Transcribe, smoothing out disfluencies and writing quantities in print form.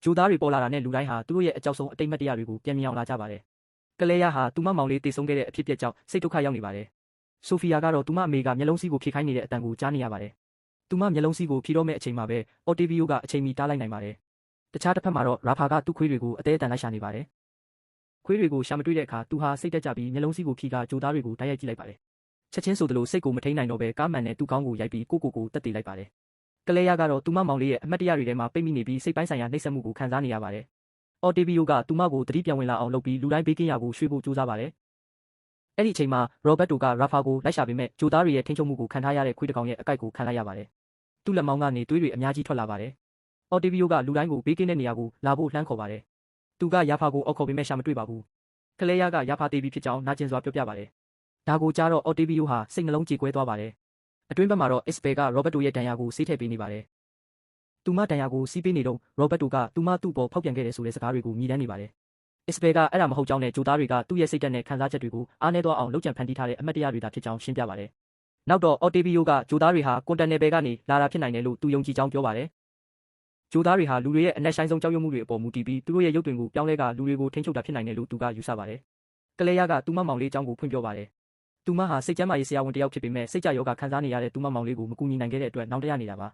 ဂျိုသားတွေပေါ်လာတာနဲ့လူတိုင်းဟာသူတို့ရဲ့အကြောက်ဆုံးအတိတ်မတရားတွေကိုပြန်မြင်အောင်လာကြပါတယ်။ကလဲရဟာသူမမောင်လေးတည်ဆုံးခဲ့တဲ့အဖြစ်အပျက်ကြောင့်စိတ်ဒုက္ခရောက်နေပါတယ်။ဆိုဖီယာကတော့သူမအမေကမျက်လုံးစီးကိုဖြေခိုင်းနေတဲ့အတန်ကိုကြားနေရပါတယ်။သူမမျက်လုံးစီးကိုဖြေတော့မဲ့အချိန်မှာပဲအော်တေဗီယိုကအချိန်မီတားလိုက်နိုင်ပါတယ်။တခြားတစ်ဖက်မှာတော့ရာဖာကသူ့ခွေးတွေကိုအသေးအတန်လိုက်ရှာနေပါတယ်။ခွေးတွေကိုရှာမတွေ့တဲ့အခါသူဟာစိတ်တက်ကြပြီးမျက်လုံးစီးကိုဖြီကဂျိုသားတွေကိုတိုက်ရိုက်ကြည့်လိုက်ပါတယ်။ချက်ချင်းဆိုသလိုစိတ်ကိုမထိန်နိုင်တော့ပဲကားမှန်နဲ့သူ့ကောင်းကိုရိုက်ပြီးကိုတက်တည်လိုက်ပါတယ်။ကလဲရကတော့သူမမောင်လေးရဲ့အမတ်တရားတွေထဲမှာပိတ်မိနေပြီးစိတ်ပိုင်းဆိုင်ရာနှိပ်စက်မှုကိုခံစားနေရပါတယ်။အော်တေဗီယိုကသူမကိုသတိပြန်ဝင်လာအောင်လုပ်ပြီးလူတိုင်းဘေးကင်းရာကိုရွှေ့ဖို့ကြိုးစားပါတယ်။အဲ့ဒီအချိန်မှာရောဘတ်တိုကရာဖာကိုလိုက်ရှာပေမဲ့ဂျိုသားတွေရဲ့ထိန်းချုပ်မှုကိုခံထားရတဲ့ခွေးတစ်ကောင်ရဲ့အကိုက်ကိုခံလိုက်ရပါတယ်။သူ့လက်မောင်းကနေသွေးတွေအများကြီးထွက်လာပါတယ်။အော်တေဗီယိုကလူတိုင်းကိုဘေးကင်းတဲ့နေရာကိုလာဖို့လှမ်းခေါ်ပါတယ်။သူကရာဖာကိုအော်ခေါ်ပေမဲ့ရှာမတွေ့ပါဘူး။ကလဲရကရာဖာတေးပြီးဖြစ်ကြောင်းနာကျင်စွာပြောပြပါတယ်။ဒါကိုကြားတော့အော်တေဗီယိုဟာစိတ်နှလုံးကြေကွဲသွားပါတယ်။အတွင်းဘက်မှာတော့အစ်စပယ်ကရောဘတ်တိုရဲ့ဒဏ်ရာကိုဆေးထည့်ပေးနေပါတယ်။သူမဒဏ်ရာကိုစီးပေးနေတော့ရောဘတ်တိုကသူ့ပေါ်ဖောက်ပြန်ခဲ့တဲ့ဆိုတဲ့စကားတွေကိုမြည်တမ်းနေပါတယ်။အစ်စပယ်ကအဲ့ဒါမဟုတ်ကြောင်းနဲ့ဂျိုသားတွေကသူ့ရဲ့စိတ်ဓာတ်နဲ့ခံစားချက်တွေကိုအားနည်းသွားအောင်လုပ်ကြံဖန်တီးထားတဲ့အမတ်တရားတွေသာဖြစ်ကြောင်းရှင်းပြပါတယ်။နောက်တော့အော်တေဗီယိုကဂျိုသားတွေဟာကွန်တန်နယ်ပယ်ကနေလာတာဖြစ်နိုင်တယ်လို့သူယုံကြည်ကြောင်းပြောပါတယ်။ဂျိုသားတွေဟာလူတွေရဲ့အနက်ရှိုင်းဆုံးကြောက်ရွံ့မှုတွေအပေါ်မူတည်ပြီးသူတို့ရဲ့ရုပ်သွင်ကိုပြောင်းလဲကလူတွေကိုထိန်းချုပ်တာဖြစ်နိုင်တယ်လို့သူကယူဆပါတယ်။ကလဲရကသူမမောင်လေးအကြောင်းကိုဖွင့်ပြောပါတယ်။သူမဟာစိတ်ကျန်းမာရေးဆရာဝန်တစ်ယောက်ဖြစ်ပေမဲ့စိတ်ကြယောဂခံစားနေရတဲ့သူမမောင်လေးကိုမကူညီနိုင်ခဲ့တဲ့အတွက်နှောင့်တရနေတာပါ